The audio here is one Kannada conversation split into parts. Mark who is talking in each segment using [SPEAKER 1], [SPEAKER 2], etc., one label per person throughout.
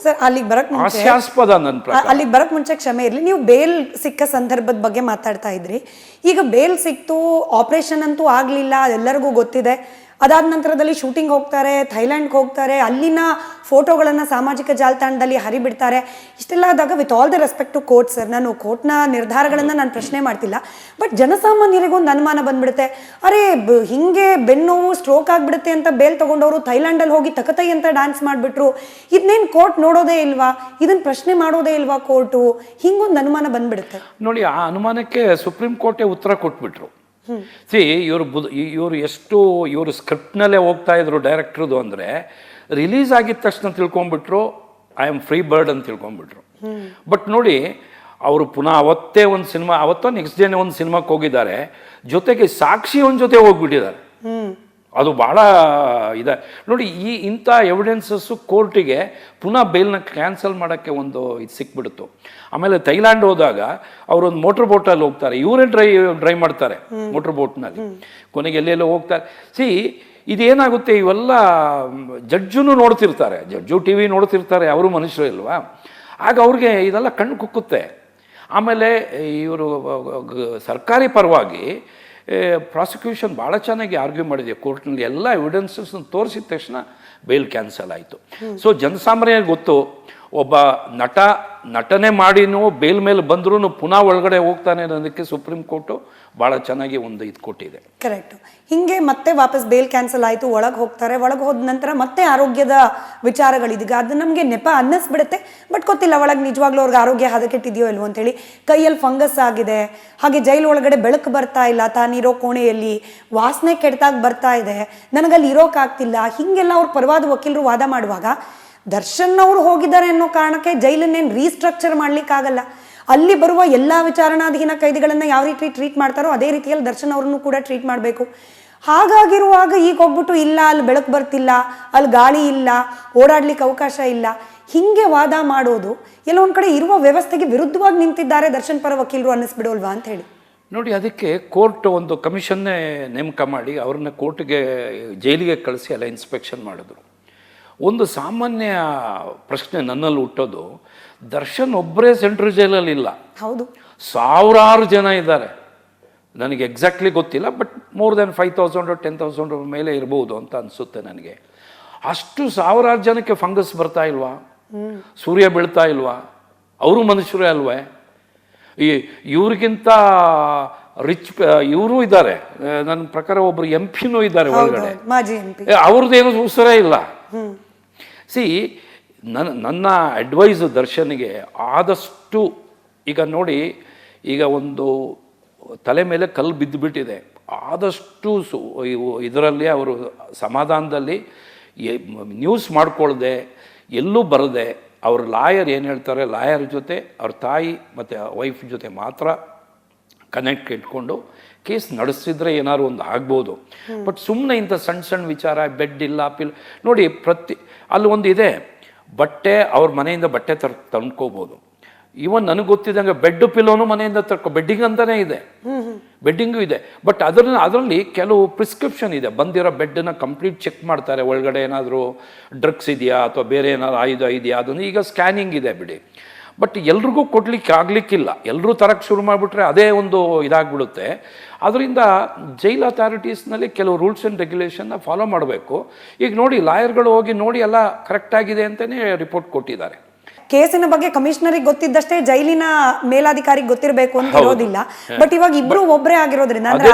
[SPEAKER 1] ಸರ್ ಅಲ್ಲಿಗೆ ಬರಕ್ ಮುಂಚೆ
[SPEAKER 2] ಹಾಸ್ಯಾಸ್ಪದ ನನ್ನ ಪ್ರಕಾರ.
[SPEAKER 1] ಅಲ್ಲಿಗೆ ಬರಕ್ ಮುಂಚೆ ಕ್ಷಮೆ ಇರಲಿ, ನೀವು ಬೇಲ್ ಸಿಕ್ಕ ಸಂದರ್ಭದ ಬಗ್ಗೆ ಮಾತಾಡ್ತಾ ಇದ್ರಿ. ಈಗ ಬೇಲ್ ಸಿಕ್ತು, ಆಪರೇಷನ್ ಅಂತೂ ಆಗ್ಲಿಲ್ಲ, ಅದೆಲ್ಲರಿಗೂ ಗೊತ್ತಿದೆ. ಅದಾದ ನಂತರದಲ್ಲಿ ಶೂಟಿಂಗ್ ಹೋಗ್ತಾರೆ, ಥೈಲ್ಯಾಂಡ್ಗೆ ಹೋಗ್ತಾರೆ, ಅಲ್ಲಿನ ಫೋಟೋಗಳನ್ನು ಸಾಮಾಜಿಕ ಜಾಲತಾಣದಲ್ಲಿ ಹರಿಬಿಡ್ತಾರೆ. ಇಷ್ಟೆಲ್ಲ ಆದಾಗ with all the respect to court sir, ನಾನು ಕೋರ್ಟ್ನ ನಿರ್ಧಾರಗಳನ್ನು ನಾನು ಪ್ರಶ್ನೆ ಮಾಡ್ತಿಲ್ಲ, ಬಟ್ ಜನಸಾಮಾನ್ಯರಿಗೊಂದು ಅನುಮಾನ ಬಂದ್ಬಿಡುತ್ತೆ. ಅರೆ ಹಿಂಗೆ ಬೆನ್ನೋವು ಸ್ಟ್ರೋಕ್ ಆಗಿಬಿಡುತ್ತೆ ಅಂತ ಬೇಲ್ ತಗೊಂಡವರು ಥೈಲ್ಯಾಂಡಲ್ಲಿ ಹೋಗಿ ತಕತೈ ಅಂತ ಡ್ಯಾನ್ಸ್ ಮಾಡಿಬಿಟ್ರು. ಇದನ್ನೇನು ಕೋರ್ಟ್ ನೋಡೋದೇ ಇಲ್ವಾ? ಇದನ್ನು ಪ್ರಶ್ನೆ ಮಾಡೋದೇ ಇಲ್ವಾ ಕೋರ್ಟು? ಹಿಂಗೊಂದು ಅನುಮಾನ ಬಂದ್ಬಿಡುತ್ತೆ
[SPEAKER 2] ನೋಡಿ. ಆ ಅನುಮಾನಕ್ಕೆ ಸುಪ್ರೀಂ ಕೋರ್ಟೇ ಉತ್ತರ ಕೊಟ್ಬಿಟ್ರು. ಇವರು ಎಷ್ಟು ಇವರು ಸ್ಕ್ರಿಪ್ಟ್ನಲ್ಲೇ ಹೋಗ್ತಾ ಇದ್ರು ಡೈರೆಕ್ಟ್ರದು ಅಂದರೆ, ರಿಲೀಸ್ ಆಗಿದ ತಕ್ಷಣ ತಿಳ್ಕೊಂಬಿಟ್ರು ಐ ಆಮ್ ಫ್ರೀ ಬರ್ಡ್ ಅಂತ ತಿಳ್ಕೊಂಬಿಟ್ರು. ಬಟ್ ನೋಡಿ, ಅವರು ಪುನಃ ಅವತ್ತೇ ಒಂದು ಸಿನಿಮಾ, ಅವತ್ತೋ ನೆಕ್ಸ್ಟ್ ಡೇನೇ ಒಂದು ಸಿನಿಮಾಕ್ಕೆ ಹೋಗಿದ್ದಾರೆ, ಜೊತೆಗೆ ಸಾಕ್ಷಿ ಒಂದು ಜೊತೆ ಹೋಗ್ಬಿಟ್ಟಿದ್ದಾರೆ. ಅದು ಭಾಳ ಇದೆ ನೋಡಿ. ಇಂಥ ಎವಿಡೆನ್ಸಸ್ಸು ಕೋರ್ಟಿಗೆ ಪುನಃ ಬೇಲ್ನ ಕ್ಯಾನ್ಸಲ್ ಮಾಡೋಕ್ಕೆ ಒಂದು ಇದು ಸಿಕ್ಬಿಡ್ತು. ಆಮೇಲೆ ಥೈಲ್ಯಾಂಡ್ ಹೋದಾಗ ಅವರೊಂದು ಮೋಟ್ರ್ ಬೋಟಲ್ಲಿ ಹೋಗ್ತಾರೆ, ಇವರೇ ಡ್ರೈವ್ ಮಾಡ್ತಾರೆ ಮೋಟ್ರ್ ಬೋಟ್ನಲ್ಲಿ, ಕೊನೆಗೆ ಎಲ್ಲೆಲ್ಲೋ ಹೋಗ್ತಾರೆ. ಇದೇನಾಗುತ್ತೆ, ಇವೆಲ್ಲ ಜಡ್ಜು ನೋಡ್ತಿರ್ತಾರೆ, ಜಡ್ಜು ಟಿ ವಿ ನೋಡ್ತಿರ್ತಾರೆ, ಅವರು ಮನುಷ್ಯರು ಇಲ್ವಾ, ಆಗ ಅವ್ರಿಗೆ ಇದೆಲ್ಲ ಕಣ್ಣು ಕುಕ್ಕುತ್ತೆ. ಆಮೇಲೆ ಇವರು ಸರ್ಕಾರಿ ಪರವಾಗಿ ಪ್ರಾಸಿಕ್ಯೂಷನ್ ಭಾಳ ಚೆನ್ನಾಗಿ ಆರ್ಗ್ಯೂ ಮಾಡಿದೆ ಕೋರ್ಟ್ನಲ್ಲಿ, ಎಲ್ಲ ಎವಿಡೆನ್ಸಸ್ನ ತೋರಿಸಿದ ತಕ್ಷಣ ಬೇಲ್ ಕ್ಯಾನ್ಸಲ್ ಆಯಿತು. ಸೊ ಜನಸಾಮಾನ್ಯರಿಗೆ ಗೊತ್ತು, ಒಬ್ಬ ನಟನೆ ಮಾಡಿನೂ ಬೇಲ್ ಮೇಲೆ ಬಂದ್ರೂ ಪುನಃ ಒಳಗಡೆ ಹೋಗ್ತಾನೆ ಅನ್ನೋದಕ್ಕೆ ಸುಪ್ರೀಂ ಕೋರ್ಟು ಭಾಳ ಚೆನ್ನಾಗಿ ಒಂದು ಇದು ಕೊಟ್ಟಿದೆ.
[SPEAKER 1] ಕರೆಕ್ಟು. ಹಿಂಗೆ ಮತ್ತೆ ವಾಪಸ್ ಬೇಲ್ ಕ್ಯಾನ್ಸಲ್ ಆಯಿತು, ಒಳಗೆ ಹೋಗ್ತಾರೆ, ಒಳಗೆ ಹೋದ ನಂತರ ಮತ್ತೆ ಆರೋಗ್ಯದ ವಿಚಾರಗಳಿದೀಗ ಅದು ನಮಗೆ ನೆಪ ಅನ್ನಿಸ್ಬಿಡುತ್ತೆ. ಬಟ್ ಗೊತ್ತಿಲ್ಲ ಒಳಗೆ ನಿಜವಾಗ್ಲೂ ಅವ್ರಿಗೆ ಆರೋಗ್ಯ ಹದಗೆಟ್ಟಿದೆಯೋ ಇಲ್ವೋ ಅಂತೇಳಿ. ಕೈಯಲ್ಲಿ ಫಂಗಸ್ ಆಗಿದೆ, ಹಾಗೆ ಜೈಲು ಒಳಗಡೆ ಬೆಳಕು ಬರ್ತಾ ಇಲ್ಲ, ತಾನಿರೋ ಕೋಣೆಯಲ್ಲಿ ವಾಸನೆ ಕೆಡ್ತಾಗ ಬರ್ತಾ ಇದೆ, ನನಗಲ್ಲಿ ಇರೋಕ್ಕಾಗ್ತಿಲ್ಲ, ಹೀಗೆಲ್ಲ ಅವ್ರ ಪರವಾದ ವಕೀಲರು ವಾದ ಮಾಡುವಾಗ ದರ್ಶನ್ ಅವರು ಹೋಗಿದ್ದಾರೆ ಅನ್ನೋ ಕಾರಣಕ್ಕೆ ಜೈಲನ್ನೇನು ರೀಸ್ಟ್ರಕ್ಚರ್ ಮಾಡ್ಲಿಕ್ಕಾಗಲ್ಲ. ಅಲ್ಲಿ ಬರುವ ಎಲ್ಲ ವಿಚಾರಣಾಧೀನ ಕೈದಿಗಳನ್ನು ಯಾವ ರೀತಿ ಟ್ರೀಟ್ ಮಾಡ್ತಾರೋ ಅದೇ ರೀತಿಯಲ್ಲಿ ದರ್ಶನ್ ಅವ್ರನ್ನು ಕೂಡ ಟ್ರೀಟ್ ಮಾಡಬೇಕು. ಹಾಗಾಗಿರುವಾಗ ಈಗ ಹೋಗ್ಬಿಟ್ಟು ಇಲ್ಲ ಅಲ್ಲಿ ಬೆಳಕು ಬರ್ತಿಲ್ಲ, ಅಲ್ಲಿ ಗಾಳಿ ಇಲ್ಲ, ಓಡಾಡ್ಲಿಕ್ಕೆ ಅವಕಾಶ ಇಲ್ಲ, ಹಿಂಗೆ ವಾದ ಮಾಡೋದು ಎಲ್ಲೊಂದು ಕಡೆ ಇರುವ ವ್ಯವಸ್ಥೆಗೆ ವಿರುದ್ಧವಾಗಿ ನಿಂತಿದ್ದಾರೆ ದರ್ಶನ್ ಪರ ವಕೀಲರು ಅನ್ನಿಸ್ಬಿಡೋಲ್ವಾ ಅಂತ ಹೇಳಿ.
[SPEAKER 2] ನೋಡಿ, ಅದಕ್ಕೆ ಕೋರ್ಟ್ ಒಂದು ಕಮಿಷನ್ನೇ ನೇಮಕ ಮಾಡಿ ಅವ್ರನ್ನ ಕೋರ್ಟ್ಗೆ ಜೈಲಿಗೆ ಕಳಿಸಿ ಎಲ್ಲ ಇನ್ಸ್ಪೆಕ್ಷನ್ ಮಾಡಿದ್ರು. ಒಂದು ಸಾಮಾನ್ಯ ಪ್ರಶ್ನೆ ನನ್ನಲ್ಲಿ ಹುಟ್ಟೋದು, ದರ್ಶನ್ ಒಬ್ಬರೇ ಸೆಂಟ್ರಲ್ ಜೈಲಲ್ಲಿ ಇಲ್ಲ,
[SPEAKER 1] ಹೌದು,
[SPEAKER 2] ಸಾವಿರಾರು ಜನ ಇದ್ದಾರೆ. ನನಗೆ ಎಕ್ಸಾಕ್ಟ್ಲಿ ಗೊತ್ತಿಲ್ಲ, ಬಟ್ ಮೋರ್ ದೆನ್ 5,000 10,000 ಮೇಲೆ ಇರ್ಬೋದು ಅಂತ ಅನಿಸುತ್ತೆ ನನಗೆ. ಅಷ್ಟು ಸಾವಿರಾರು ಜನಕ್ಕೆ ಫಂಗಸ್ ಬರ್ತಾ ಇಲ್ವಾ? ಸೂರ್ಯ ಬೀಳ್ತಾ ಇಲ್ವಾ? ಅವರು ಮನುಷ್ಯರೇ ಅಲ್ವೇ? ಇವ್ರಿಗಿಂತ ರಿಚ್ ಇವರು ಇದ್ದಾರೆ, ನನ್ನ ಪ್ರಕಾರ ಒಬ್ರು MP ಇದ್ದಾರೆ ಒಳಗಡೆ, ಅವ್ರದ್ದೇನು ಉಸಿರೇ ಇಲ್ಲ. ನನ್ನ ಅಡ್ವೈಸು ದರ್ಶನ್ಗೆ ಆದಷ್ಟು, ಈಗ ನೋಡಿ, ಈಗ ಒಂದು ತಲೆ ಮೇಲೆ ಕಲ್ಲು ಬಿದ್ದುಬಿಟ್ಟಿದೆ, ಆದಷ್ಟು ಇದರಲ್ಲಿ ಅವರು ಸಮಾಧಾನದಲ್ಲಿ ನ್ಯೂಸ್ ಮಾಡ್ಕೊಳ್ದೆ, ಎಲ್ಲೂ ಬರದೆ, ಅವ್ರ ಲಾಯರ್ ಏನು ಹೇಳ್ತಾರೆ, ಲಾಯರ್ ಜೊತೆ ಅವ್ರ ತಾಯಿ ಮತ್ತು ವೈಫ್ ಜೊತೆ ಮಾತ್ರ ಕನೆಕ್ಟ್ ಇಟ್ಕೊಂಡು ಕೇಸ್ ನಡೆಸಿದ್ರೆ ಏನಾದ್ರು ಒಂದು ಆಗ್ಬೋದು. ಬಟ್ ಸುಮ್ಮನೆ ಇಂಥ ಸಣ್ಣ ವಿಚಾರ, ಬೆಡ್ ಇಲ್ಲ, ನೋಡಿ, ಅಲ್ಲಿ ಒಂದು ಇದೆ, ಬಟ್ಟೆ ಅವ್ರ ಮನೆಯಿಂದ ಬಟ್ಟೆ ತಂದ್ಕೋಬೋದು. ಇವನ್ ನನಗೆ ಗೊತ್ತಿದ್ದಂಗೆ ಬೆಡ್ ಪಿಲ್ಲೋನು ಮನೆಯಿಂದ ಬೆಡ್ಡಿಂಗ್ ಅಂತಲೇ ಇದೆ, ಬೆಡ್ಡಿಂಗು ಇದೆ. ಬಟ್ ಅದರಲ್ಲಿ ಕೆಲವು ಪ್ರಿಸ್ಕ್ರಿಪ್ಷನ್ ಇದೆ, ಬಂದಿರೋ ಬೆಡ್ಡನ್ನ ಕಂಪ್ಲೀಟ್ ಚೆಕ್ ಮಾಡ್ತಾರೆ, ಒಳಗಡೆ ಏನಾದರೂ ಡ್ರಗ್ಸ್ ಇದೆಯಾ ಅಥವಾ ಬೇರೆ ಏನಾದ್ರು ಆಯುಧ ಇದೆಯಾ, ಅದನ್ನು ಈಗ ಸ್ಕ್ಯಾನಿಂಗ್ ಇದೆ ಬಿಡಿ. ಬಟ್ ಎಲ್ರಿಗೂ ಕೊಡ್ಲಿಕ್ಕೆ ಆಗ್ಲಿಕ್ಕಿಲ್ಲ, ಎಲ್ಲರೂ ತರಕ್ಕೆ ಶುರು ಮಾಡಿಬಿಟ್ರೆ ಅದೇ ಒಂದು ಇದಾಗ್ಬಿಡುತ್ತೆ. ಅದರಿಂದ ಜೈಲ್ ಅಥಾರಿಟೀಸ್ನಲ್ಲಿ ಕೆಲವು ರೂಲ್ಸ್ ಆ್ಯಂಡ್ ರೆಗ್ಯುಲೇಷನ್ನ ಫಾಲೋ ಮಾಡಬೇಕು. ಈಗ ನೋಡಿ, ಲಾಯರ್ಗಳು ಹೋಗಿ ನೋಡಿ ಎಲ್ಲ ಕರೆಕ್ಟಾಗಿದೆ ಅಂತಲೇ ರಿಪೋರ್ಟ್ ಕೊಟ್ಟಿದ್ದಾರೆ.
[SPEAKER 1] ಕೇಸಿನ ಬಗ್ಗೆ ಕಮಿಷನರಿಗೆ ಗೊತ್ತಿದ್ದಷ್ಟೇ ಜೈಲಿನ ಮೇಲಾಧಿಕಾರಿಗೆ ಗೊತ್ತಿರಬೇಕು ಅಂತ ಇರೋದಿಲ್ಲ. ಬಟ್ ಇವಾಗ ಇಬ್ರು ಒಬ್ಬರೇ ಆಗಿರೋದ್ರಿಂದ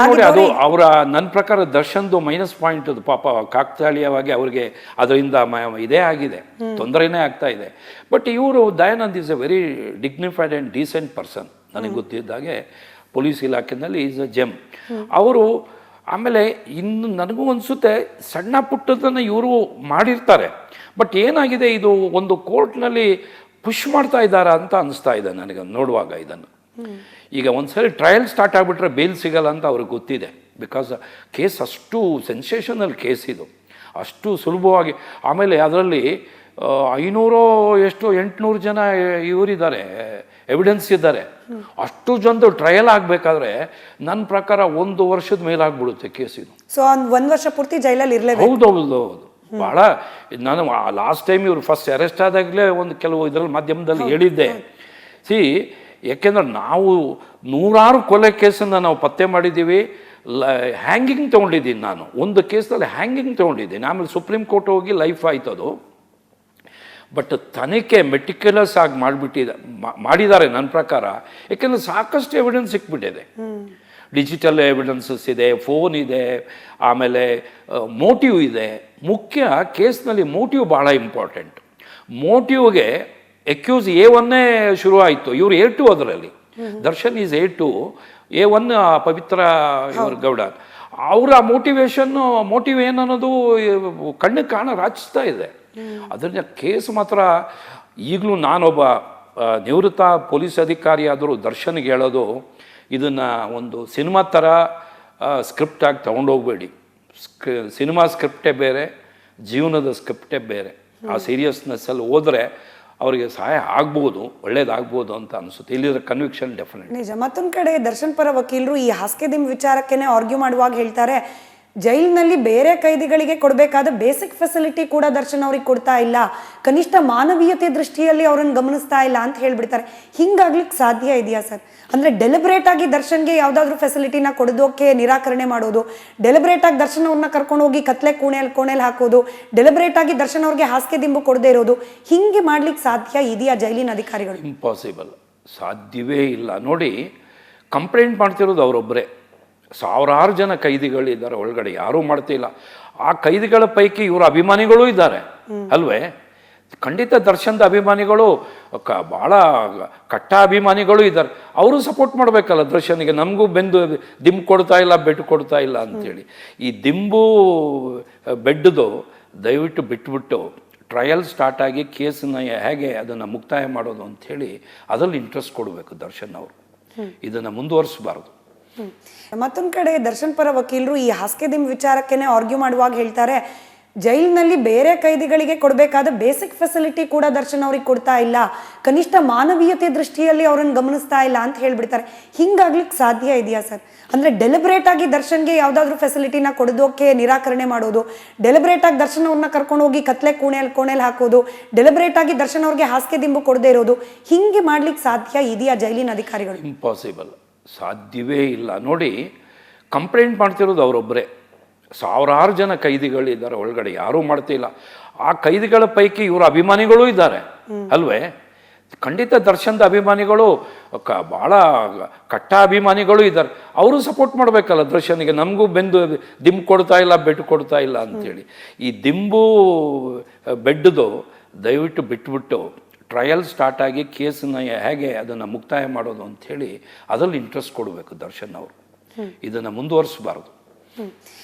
[SPEAKER 2] ಅದು ಅವರ, ನನ್ನ ಪ್ರಕಾರ ದರ್ಶನ್ದು ಮೈನಸ್ ಪಾಯಿಂಟ್ ಅದು. ಪಾಪ ಕಾಕತಾಳೀಯವಾಗಿ ಅವ್ರಿಗೆ ಅದರಿಂದ ಇದೇ ಆಗಿದೆ, ತೊಂದರೆನೇ ಆಗ್ತಾ ಇದೆ. ಬಟ್ ಇವರು Dayanand is A very dignified and decent person. ನನಗೆ ಗೊತ್ತಿದ್ದಾಗೆ ಪೊಲೀಸ್ ಇಲಾಖೆಯಲ್ಲಿ ಈಸ್ ಅ ಜೆಮ್ ಅವರು. ಆಮೇಲೆ ಇನ್ನು ನನಗೂ ಅನಿಸುತ್ತೆ, ಸಣ್ಣ ಪುಟ್ಟದನ್ನು ಇವರು ಮಾಡಿರ್ತಾರೆ, ಬಟ್ ಏನಾಗಿದೆ, ಇದು ಒಂದು ಕೋರ್ಟ್ನಲ್ಲಿ ಪುಷ್ ಮಾಡ್ತಾ ಇದ್ದಾರಾ ಅಂತ ಅನಿಸ್ತಾ ಇದೆ ನನಗೆ ನೋಡುವಾಗ ಇದನ್ನು. ಈಗ ಒಂದ್ಸರಿ ಟ್ರಯಲ್ ಸ್ಟಾರ್ಟ್ ಆಗಿಬಿಟ್ರೆ ಬೇಲ್ ಸಿಗಲ್ಲ ಅಂತ ಅವ್ರಿಗೆ ಗೊತ್ತಿದೆ. ಬಿಕಾಸ್ ಕೇಸ್ ಅಷ್ಟು ಸೆನ್ಸೇಷನಲ್ ಕೇಸ್ ಇದು, ಅಷ್ಟು ಸುಲಭವಾಗಿ. ಆಮೇಲೆ ಅದರಲ್ಲಿ 800 ಜನ ಇವರಿದ್ದಾರೆ, ಎವಿಡೆನ್ಸ್ ಇದ್ದಾರೆ. ಅಷ್ಟು ಜನದು ಟ್ರಯಲ್ ಆಗಬೇಕಾದ್ರೆ ನನ್ನ ಪ್ರಕಾರ 1 ವರ್ಷದ ಮೇಲಾಗ್ಬಿಡುತ್ತೆ ಕೇಸ್ ಇದು.
[SPEAKER 1] ಸೊ 1 ವರ್ಷ ಪೂರ್ತಿ ಜೈಲಲ್ಲಿ ಇರಲೇಬೇಕು.
[SPEAKER 2] ಹೌದೌದು. ಭಾಳ ನಾನು ಲಾಸ್ಟ್ ಟೈಮ್ ಇವರು ಫಸ್ಟ್ ಅರೆಸ್ಟ್ ಆದಾಗಲೇ ಒಂದು ಕೆಲವು ಇದರಲ್ಲಿ ಮಾಧ್ಯಮದಲ್ಲಿ ಹೇಳಿದ್ದೆ. ಯಾಕೆಂದ್ರೆ ನಾವು ನೂರಾರು ಕೊಲೆ ಕೇಸನ್ನು ನಾವು ಪತ್ತೆ ಮಾಡಿದ್ದೀವಿ. ಹ್ಯಾಂಗಿಂಗ್ ತೊಗೊಂಡಿದ್ದೀನಿ ನಾನು, ಒಂದು ಕೇಸಲ್ಲಿ ಹ್ಯಾಂಗಿಂಗ್ ತೊಗೊಂಡಿದ್ದೀನಿ. ಆಮೇಲೆ ಸುಪ್ರೀಂ ಕೋರ್ಟ್ ಹೋಗಿ ಲೈಫ್ ಆಯ್ತದು. ಬಟ್ ತನಿಖೆ ಮೆಟಿಕ್ಯುಲಸ್ ಆಗಿ ಮಾಡಿದ್ದಾರೆ ನನ್ನ ಪ್ರಕಾರ. ಯಾಕೆಂದರೆ ಸಾಕಷ್ಟು ಎವಿಡೆನ್ಸ್ ಸಿಕ್ಬಿಟ್ಟಿದೆ. ಡಿಜಿಟಲ್ ಎವಿಡೆನ್ಸಸ್ ಇದೆ, ಫೋನ್ ಇದೆ, ಆಮೇಲೆ ಮೋಟಿವ್ ಇದೆ. ಮುಖ್ಯ ಕೇಸ್ನಲ್ಲಿ ಮೋಟಿವ್ ಭಾಳ ಇಂಪಾರ್ಟೆಂಟ್. ಮೋಟಿವ್ಗೆ ಎಕ್ಯೂಸ್ A1 ಶುರು ಆಯಿತು, ಇವರು A2 ಅದರಲ್ಲಿ. ದರ್ಶನ್ ಈಸ್ A2, A1 ಪವಿತ್ರ ಇವ್ರ ಗೌಡ. ಅವರ ಮೋಟಿವ್ ಏನನ್ನೋದು ಕಣ್ಣಿಗೆ ರಾಚಿಸ್ತಾ ಇದೆ. ಅದನ್ನ ಕೇಸ್ ಮಾತ್ರ ಈಗಲೂ ನಾನೊಬ್ಬ ನಿವೃತ್ತ ಪೊಲೀಸ್ ಅಧಿಕಾರಿ ಆದರೂ ದರ್ಶನ್ಗೆ ಹೇಳೋದು, ಇದನ್ನು ಒಂದು ಸಿನಿಮಾ ಥರ ಸ್ಕ್ರಿಪ್ಟಾಗಿ ತೊಗೊಂಡೋಗ್ಬೇಡಿ. ಸಿನಿಮಾ ಸ್ಕ್ರಿಪ್ಟೇ ಬೇರೆ, ಜೀವನದ ಸ್ಕ್ರಿಪ್ಟೇ ಬೇರೆ. ಆ ಸೀರಿಯಸ್ನೆಸ್ಸಲ್ಲಿ ಹೋದರೆ ಅವರಿಗೆ ಸಹಾಯ ಆಗ್ಬೋದು, ಒಳ್ಳೇದಾಗ್ಬೋದು ಅಂತ ಅನಿಸುತ್ತೆ. ಇಲ್ಲಿರೋ ಕನ್ವಿಕ್ಷನ್ ಡೆಫಿನೆಟ್
[SPEAKER 1] ನಿಜ. ಮತ್ತೊಂದು ಕಡೆ ದರ್ಶನ್ ಪರ ವಕೀಲರು ಈ ಹಾಸ್ಯದಿಮ್ ವಿಚಾರಕ್ಕೇನೆ ಆರ್ಗ್ಯೂ ಮಾಡುವಾಗ ಹೇಳ್ತಾರೆ, ಜೈಲಿನಲ್ಲಿ ಬೇರೆ ಕೈದಿಗಳಿಗೆ ಕೊಡಬೇಕಾದ ಬೇಸಿಕ್ ಫೆಸಿಲಿಟಿ ಕೂಡ ದರ್ಶನ್ ಅವ್ರಿಗೆ ಕೊಡ್ತಾ ಇಲ್ಲ, ಕನಿಷ್ಠ ಮಾನವೀಯತೆ ದೃಷ್ಟಿಯಲ್ಲಿ ಅವ್ರನ್ನ ಗಮನಿಸ್ತಾ ಇಲ್ಲ ಅಂತ ಹೇಳ್ಬಿಡ್ತಾರೆ. ಹಿಂಗಾಗ್ಲಿಕ್ಕೆ ಸಾಧ್ಯ ಇದೆಯಾ ಸರ್? ಅಂದರೆ ಡೆಲಿಬ್ರೇಟ್ ಆಗಿ ದರ್ಶನ್ಗೆ ಯಾವುದಾದ್ರೂ ಫೆಸಿಲಿಟಿನ ಕೊಡೋದಕ್ಕೆ ನಿರಾಕರಣೆ ಮಾಡೋದು, ಡೆಲಿಬ್ರೇಟ್ ಆಗಿ ದರ್ಶನ್ ಅವ್ರನ್ನ ಕರ್ಕೊಂಡು ಹೋಗಿ ಕತ್ಲೆ ಕೋಣೆಯಲ್ಲಿ ಹಾಕೋದು, ಡೆಲಿಬ್ರೇಟ್ ಆಗಿ ದರ್ಶನ್ ಅವ್ರಿಗೆ ಹಾಸಿಗೆ ದಿಂಬು ಕೊಡದೇ ಇರೋದು, ಹಿಂಗೆ ಮಾಡ್ಲಿಕ್ಕೆ ಸಾಧ್ಯ ಇದೆಯಾ ಜೈಲಿನ ಅಧಿಕಾರಿಗಳು?
[SPEAKER 2] ಇಂಪಾಸಿಬಲ್, ಸಾಧ್ಯವೇ ಇಲ್ಲ. ನೋಡಿ, ಕಂಪ್ಲೇಂಟ್ ಮಾಡ್ತಿರೋದು ಅವರೊಬ್ಬರೇ. ಸಾವಿರಾರು ಜನ ಕೈದಿಗಳಿದ್ದಾರೆ ಒಳಗಡೆ, ಯಾರೂ ಮಾಡ್ತಿಲ್ಲ. ಆ ಕೈದಿಗಳ ಪೈಕಿ ಇವರ ಅಭಿಮಾನಿಗಳೂ ಇದ್ದಾರೆ ಅಲ್ವೇ? ಖಂಡಿತ ದರ್ಶನದ ಅಭಿಮಾನಿಗಳು ಭಾಳ ಕಟ್ಟ ಅಭಿಮಾನಿಗಳು ಇದ್ದಾರೆ. ಅವರು ಸಪೋರ್ಟ್ ಮಾಡಬೇಕಲ್ಲ ದರ್ಶನ್ಗೆ. ನಮಗೂ ದಿಂಬು ಕೊಡ್ತಾ ಇಲ್ಲ, ಬೆಡ್ ಕೊಡ್ತಾ ಇಲ್ಲ ಅಂಥೇಳಿ. ಈ ದಿಂಬು ಬೆಡ್ದು ದಯವಿಟ್ಟು ಬಿಟ್ಬಿಟ್ಟು ಟ್ರಯಲ್ ಸ್ಟಾರ್ಟ್ ಆಗಿ ಕೇಸನ್ನ ಹೇಗೆ ಅದನ್ನು ಮುಕ್ತಾಯ ಮಾಡೋದು ಅಂಥೇಳಿ ಅದರಲ್ಲಿ ಇಂಟ್ರೆಸ್ಟ್ ಕೊಡಬೇಕು ದರ್ಶನ್ ಅವರು. ಇದನ್ನು ಮುಂದುವರಿಸಬಾರ್ದು.
[SPEAKER 1] ಮತ್ತೊಂದು ಕಡೆ ದರ್ಶನ್ ಪರ ವಕೀಲರು ಈ ಹಾಸ್ಯದಿಮ್ ವಿಚಾರಕ್ಕೇನೆ ಆರ್ಗ್ಯೂ ಮಾಡುವಾಗ ಹೇಳ್ತಾರೆ, ಜೈಲಿನಲ್ಲಿ ಬೇರೆ ಕೈದಿಗಳಿಗೆ ಕೊಡಬೇಕಾದ ಬೇಸಿಕ್ ಫೆಸಿಲಿಟಿ ಕೂಡ ದರ್ಶನ್ ಅವ್ರಿಗೆ ಕೊಡ್ತಾ ಇಲ್ಲ, ಕನಿಷ್ಠ ಮಾನವೀಯತೆ ದೃಷ್ಟಿಯಲ್ಲಿ ಅವ್ರನ್ನ ಗಮನಿಸ್ತಾ ಇಲ್ಲ ಅಂತ ಹೇಳ್ಬಿಡ್ತಾರೆ. ಹಿಂಗಾಗ್ಲಿಕ್ಕೆ ಸಾಧ್ಯ ಇದೆಯಾ ಸರ್? ಅಂದರೆ ಡೆಲಿಬ್ರೇಟ್ ಆಗಿ ದರ್ಶನ್ಗೆ ಯಾವುದಾದ್ರೂ ಫೆಸಿಲಿಟಿನ ಕೊಡೋದಕ್ಕೆ ನಿರಾಕರಣೆ ಮಾಡೋದು, ಡೆಲಿಬ್ರೇಟ್ ಆಗಿ ದರ್ಶನ್ ಅವ್ರನ್ನ ಕರ್ಕೊಂಡು ಹೋಗಿ ಕತ್ಲೆ ಕೋಣೆಯಲ್ಲಿ ಹಾಕೋದು, ಡೆಲಿಬ್ರೇಟ್ ಆಗಿ ದರ್ಶನ್ ಅವ್ರಿಗೆ ಹಾಸಿಗೆ ದಿಂಬು ಕೊಡದೇ ಇರೋದು, ಹಿಂಗೆ ಮಾಡ್ಲಿಕ್ಕೆ ಸಾಧ್ಯ ಇದೆಯಾ ಜೈಲಿನ ಅಧಿಕಾರಿಗಳು?
[SPEAKER 2] ಇಂಪಾಸಿಬಲ್, ಸಾಧ್ಯವೇ ಇಲ್ಲ. ನೋಡಿ, ಕಂಪ್ಲೇಂಟ್ ಮಾಡ್ತಿರೋದು ಅವರೊಬ್ಬರೇ. ಸಾವಿರಾರು ಜನ ಕೈದಿಗಳಿದ್ದಾರೆ ಒಳಗಡೆ, ಯಾರೂ ಮಾಡ್ತಿಲ್ಲ. ಆ ಕೈದಿಗಳ ಪೈಕಿ ಇವರ ಅಭಿಮಾನಿಗಳೂ ಇದ್ದಾರೆ ಅಲ್ವೇ? ಖಂಡಿತ ದರ್ಶನದ ಅಭಿಮಾನಿಗಳು ಭಾಳ ಕಟ್ಟ ಅಭಿಮಾನಿಗಳು ಇದ್ದಾರೆ. ಅವರು ಸಪೋರ್ಟ್ ಮಾಡಬೇಕಲ್ಲ ದರ್ಶನ್ಗೆ. ನಮಗೂ ದಿಂಬು ಕೊಡ್ತಾ ಇಲ್ಲ, ಬೆಡ್ ಕೊಡ್ತಾ ಇಲ್ಲ ಅಂಥೇಳಿ. ಈ ದಿಂಬು ಬೆಡ್ದು ದಯವಿಟ್ಟು ಬಿಟ್ಬಿಟ್ಟು ಟ್ರಯಲ್ ಸ್ಟಾರ್ಟ್ ಆಗಿ ಕೇಸನ್ನ ಹೇಗೆ ಅದನ್ನು ಮುಕ್ತಾಯ ಮಾಡೋದು ಅಂಥೇಳಿ ಅದರಲ್ಲಿ ಇಂಟ್ರೆಸ್ಟ್ ಕೊಡಬೇಕು ದರ್ಶನ್ ಅವರು. ಇದನ್ನು ಮುಂದುವರಿಸಬಾರ್ದು.